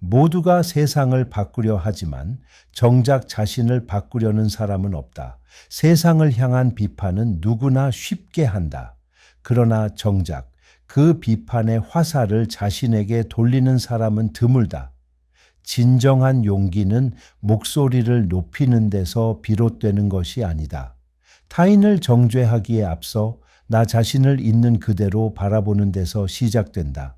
모두가 세상을 바꾸려 하지만 정작 자신을 바꾸려는 사람은 없다. 세상을 향한 비판은 누구나 쉽게 한다. 그러나 정작 그 비판의 화살을 자신에게 돌리는 사람은 드물다. 진정한 용기는 목소리를 높이는 데서 비롯되는 것이 아니다. 타인을 정죄하기에 앞서 나 자신을 있는 그대로 바라보는 데서 시작된다.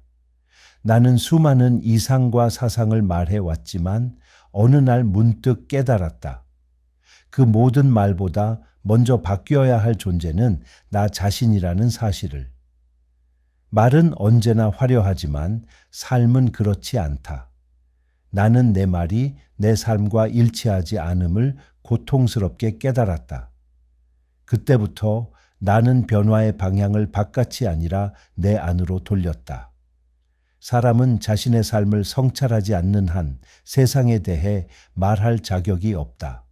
나는 수많은 이상과 사상을 말해왔지만 어느 날 문득 깨달았다. 그 모든 말보다 먼저 바뀌어야 할 존재는 나 자신이라는 사실을. 말은 언제나 화려하지만 삶은 그렇지 않다. 나는 내 말이 내 삶과 일치하지 않음을 고통스럽게 깨달았다. 그때부터 나는 변화의 방향을 바깥이 아니라 내 안으로 돌렸다. 사람은 자신의 삶을 성찰하지 않는 한 세상에 대해 말할 자격이 없다.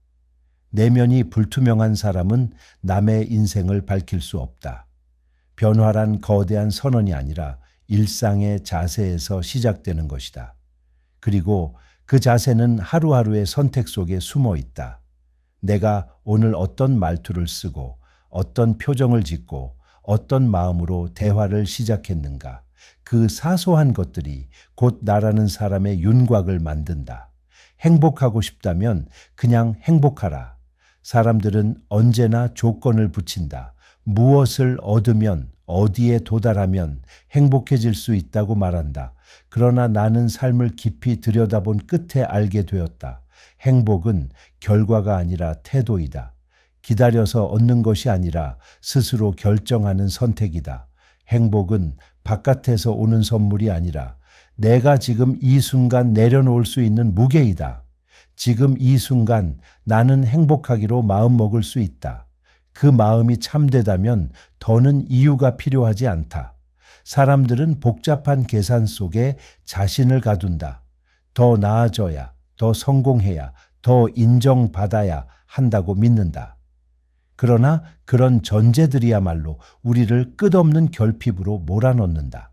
내면이 불투명한 사람은 남의 인생을 밝힐 수 없다. 변화란 거대한 선언이 아니라 일상의 자세에서 시작되는 것이다. 그리고 그 자세는 하루하루의 선택 속에 숨어 있다. 내가 오늘 어떤 말투를 쓰고 어떤 표정을 짓고 어떤 마음으로 대화를 시작했는가. 그 사소한 것들이 곧 나라는 사람의 윤곽을 만든다. 행복하고 싶다면 그냥 행복하라. 사람들은 언제나 조건을 붙인다. 무엇을 얻으면, 어디에 도달하면 행복해질 수 있다고 말한다. 그러나 나는 삶을 깊이 들여다본 끝에 알게 되었다. 행복은 결과가 아니라 태도이다. 기다려서 얻는 것이 아니라 스스로 결정하는 선택이다. 행복은 바깥에서 오는 선물이 아니라 내가 지금 이 순간 내려놓을 수 있는 무게이다. 지금 이 순간 나는 행복하기로 마음먹을 수 있다. 그 마음이 참되다면 더는 이유가 필요하지 않다. 사람들은 복잡한 계산 속에 자신을 가둔다. 더 나아져야, 더 성공해야, 더 인정받아야 한다고 믿는다. 그러나 그런 전제들이야말로 우리를 끝없는 결핍으로 몰아넣는다.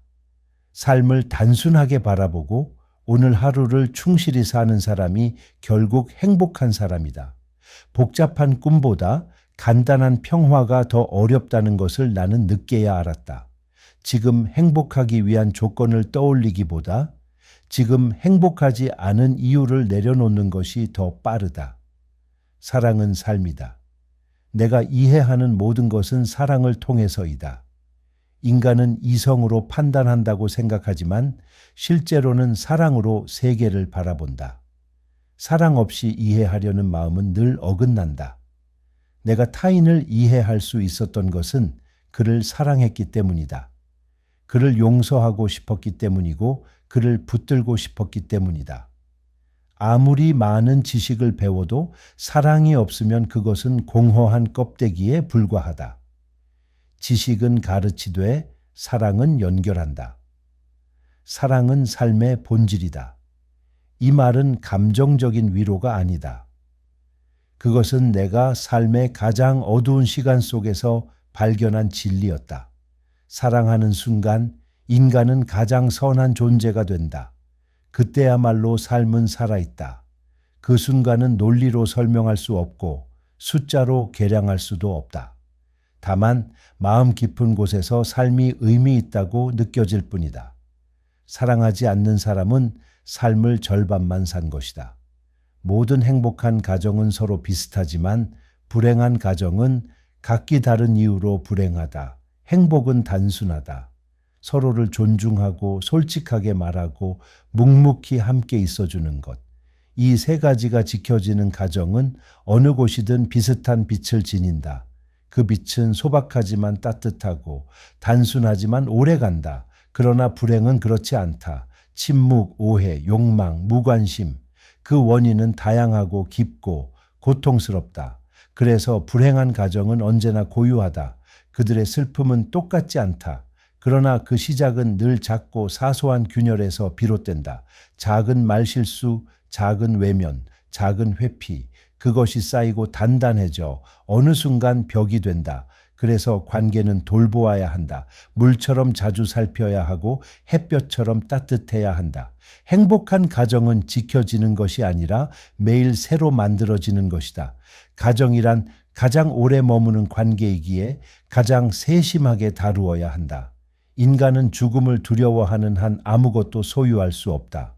삶을 단순하게 바라보고 오늘 하루를 충실히 사는 사람이 결국 행복한 사람이다. 복잡한 꿈보다 간단한 평화가 더 어렵다는 것을 나는 늦게야 알았다. 지금 행복하기 위한 조건을 떠올리기보다 지금 행복하지 않은 이유를 내려놓는 것이 더 빠르다. 사랑은 삶이다. 내가 이해하는 모든 것은 사랑을 통해서이다. 인간은 이성으로 판단한다고 생각하지만 실제로는 사랑으로 세계를 바라본다. 사랑 없이 이해하려는 마음은 늘 어긋난다. 내가 타인을 이해할 수 있었던 것은 그를 사랑했기 때문이다. 그를 용서하고 싶었기 때문이고 그를 붙들고 싶었기 때문이다. 아무리 많은 지식을 배워도 사랑이 없으면 그것은 공허한 껍데기에 불과하다. 지식은 가르치되 사랑은 연결한다. 사랑은 삶의 본질이다. 이 말은 감정적인 위로가 아니다. 그것은 내가 삶의 가장 어두운 시간 속에서 발견한 진리였다. 사랑하는 순간 인간은 가장 선한 존재가 된다. 그때야말로 삶은 살아있다. 그 순간은 논리로 설명할 수 없고 숫자로 계량할 수도 없다. 다만 마음 깊은 곳에서 삶이 의미 있다고 느껴질 뿐이다. 사랑하지 않는 사람은 삶을 절반만 산 것이다. 모든 행복한 가정은 서로 비슷하지만 불행한 가정은 각기 다른 이유로 불행하다. 행복은 단순하다. 서로를 존중하고 솔직하게 말하고 묵묵히 함께 있어주는 것. 이 세 가지가 지켜지는 가정은 어느 곳이든 비슷한 빛을 지닌다. 그 빛은 소박하지만 따뜻하고 단순하지만 오래간다. 그러나 불행은 그렇지 않다. 침묵, 오해, 욕망, 무관심. 그 원인은 다양하고 깊고 고통스럽다. 그래서 불행한 가정은 언제나 고유하다. 그들의 슬픔은 똑같지 않다. 그러나 그 시작은 늘 작고 사소한 균열에서 비롯된다. 작은 말실수, 작은 외면, 작은 회피, 그것이 쌓이고 단단해져 어느 순간 벽이 된다. 그래서 관계는 돌보아야 한다. 물처럼 자주 살펴야 하고 햇볕처럼 따뜻해야 한다. 행복한 가정은 지켜지는 것이 아니라 매일 새로 만들어지는 것이다. 가정이란 가장 오래 머무는 관계이기에 가장 세심하게 다루어야 한다. 인간은 죽음을 두려워하는 한 아무것도 소유할 수 없다.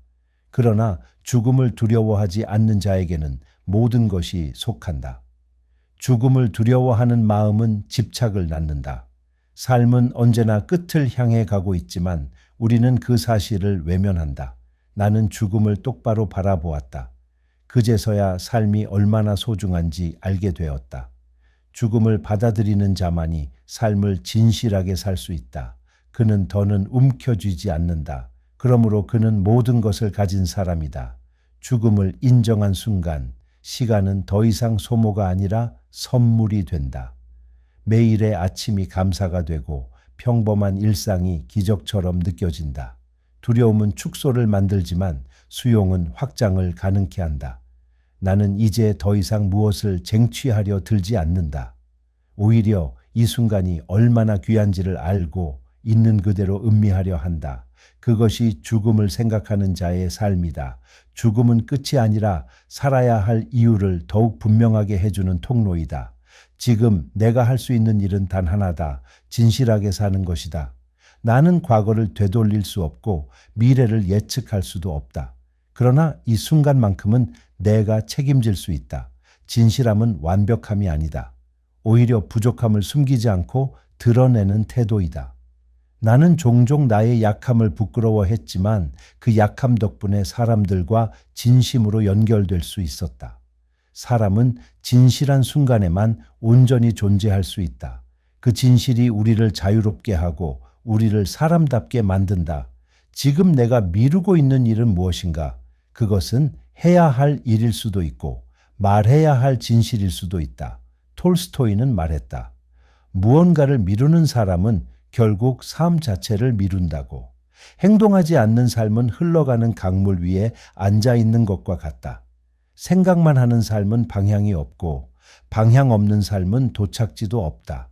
그러나 죽음을 두려워하지 않는 자에게는 모든 것이 속한다. 죽음을 두려워하는 마음은 집착을 낳는다. 삶은 언제나 끝을 향해 가고 있지만 우리는 그 사실을 외면한다. 나는 죽음을 똑바로 바라보았다. 그제서야 삶이 얼마나 소중한지 알게 되었다. 죽음을 받아들이는 자만이 삶을 진실하게 살 수 있다. 그는 더는 움켜쥐지 않는다. 그러므로 그는 모든 것을 가진 사람이다. 죽음을 인정한 순간 시간은 더 이상 소모가 아니라 선물이 된다. 매일의 아침이 감사가 되고 평범한 일상이 기적처럼 느껴진다. 두려움은 축소를 만들지만 수용은 확장을 가능케 한다. 나는 이제 더 이상 무엇을 쟁취하려 들지 않는다. 오히려 이 순간이 얼마나 귀한지를 알고 있는 그대로 음미하려 한다. 그것이 죽음을 생각하는 자의 삶이다. 죽음은 끝이 아니라 살아야 할 이유를 더욱 분명하게 해주는 통로이다. 지금 내가 할 수 있는 일은 단 하나다. 진실하게 사는 것이다. 나는 과거를 되돌릴 수 없고 미래를 예측할 수도 없다. 그러나 이 순간만큼은 내가 책임질 수 있다. 진실함은 완벽함이 아니다. 오히려 부족함을 숨기지 않고 드러내는 태도이다. 나는 종종 나의 약함을 부끄러워했지만 그 약함 덕분에 사람들과 진심으로 연결될 수 있었다. 사람은 진실한 순간에만 온전히 존재할 수 있다. 그 진실이 우리를 자유롭게 하고 우리를 사람답게 만든다. 지금 내가 미루고 있는 일은 무엇인가? 그것은 해야 할 일일 수도 있고 말해야 할 진실일 수도 있다. 톨스토이는 말했다. 무언가를 미루는 사람은 결국 삶 자체를 미룬다고. 행동하지 않는 삶은 흘러가는 강물 위에 앉아 있는 것과 같다. 생각만 하는 삶은 방향이 없고 방향 없는 삶은 도착지도 없다.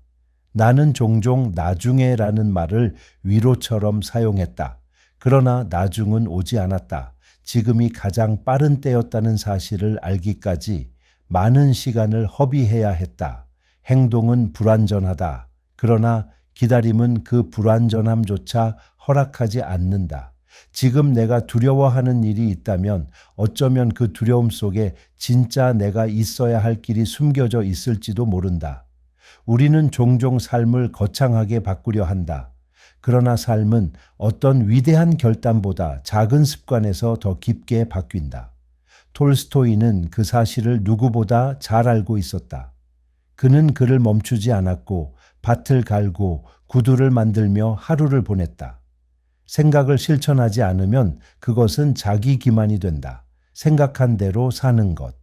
나는 종종 나중에라는 말을 위로처럼 사용했다. 그러나 나중은 오지 않았다. 지금이 가장 빠른 때였다는 사실을 알기까지 많은 시간을 허비해야 했다. 행동은 불완전하다. 그러나 기다림은 그 불완전함조차 허락하지 않는다. 지금 내가 두려워하는 일이 있다면 어쩌면 그 두려움 속에 진짜 내가 있어야 할 길이 숨겨져 있을지도 모른다. 우리는 종종 삶을 거창하게 바꾸려 한다. 그러나 삶은 어떤 위대한 결단보다 작은 습관에서 더 깊게 바뀐다. 톨스토이는 그 사실을 누구보다 잘 알고 있었다. 그는 글을 멈추지 않았고 밭을 갈고 구두를 만들며 하루를 보냈다. 생각을 실천하지 않으면 그것은 자기 기만이 된다. 생각한 대로 사는 것.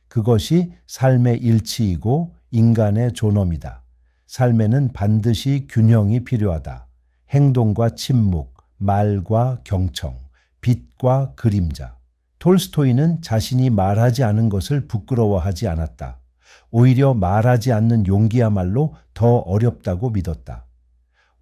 그것이 삶의 일치이고 인간의 존엄이다. 삶에는 반드시 균형이 필요하다. 행동과 침묵, 말과 경청, 빛과 그림자. 톨스토이는 자신이 말하지 않은 것을 부끄러워하지 않았다. 오히려 말하지 않는 용기야말로 더 어렵다고 믿었다.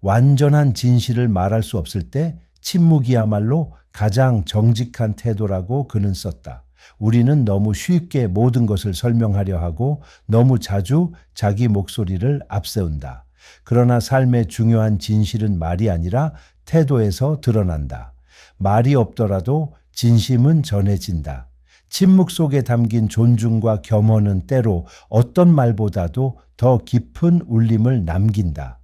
완전한 진실을 말할 수 없을 때 침묵이야말로 가장 정직한 태도라고 그는 썼다. 우리는 너무 쉽게 모든 것을 설명하려 하고 너무 자주 자기 목소리를 앞세운다. 그러나 삶의 중요한 진실은 말이 아니라 태도에서 드러난다. 말이 없더라도 진심은 전해진다. 침묵 속에 담긴 존중과 겸허는 때로 어떤 말보다도 더 깊은 울림을 남긴다.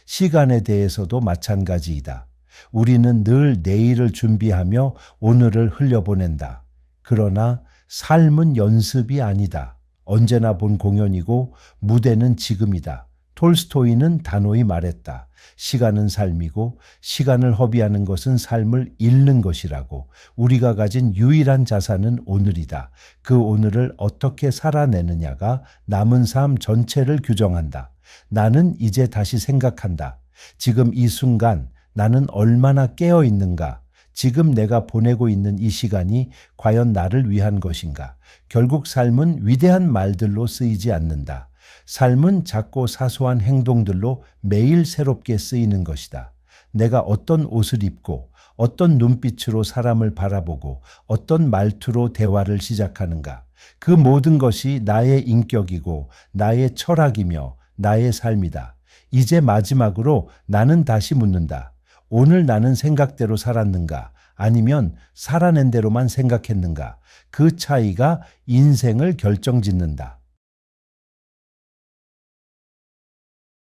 시간에 대해서도 마찬가지이다. 우리는 늘 내일을 준비하며 오늘을 흘려보낸다. 그러나 삶은 연습이 아니다. 언제나 본 공연이고 무대는 지금이다. 톨스토이는 단호히 말했다. 시간은 삶이고 시간을 허비하는 것은 삶을 잃는 것이라고. 우리가 가진 유일한 자산은 오늘이다. 그 오늘을 어떻게 살아내느냐가 남은 삶 전체를 규정한다. 나는 이제 다시 생각한다. 지금 이 순간 나는 얼마나 깨어 있는가? 지금 내가 보내고 있는 이 시간이 과연 나를 위한 것인가? 결국 삶은 위대한 말들로 쓰이지 않는다. 삶은 작고 사소한 행동들로 매일 새롭게 쓰이는 것이다. 내가 어떤 옷을 입고 어떤 눈빛으로 사람을 바라보고 어떤 말투로 대화를 시작하는가. 그 모든 것이 나의 인격이고 나의 철학이며 나의 삶이다. 이제 마지막으로 나는 다시 묻는다. 오늘 나는 생각대로 살았는가? 아니면 살아낸 대로만 생각했는가? 그 차이가 인생을 결정짓는다.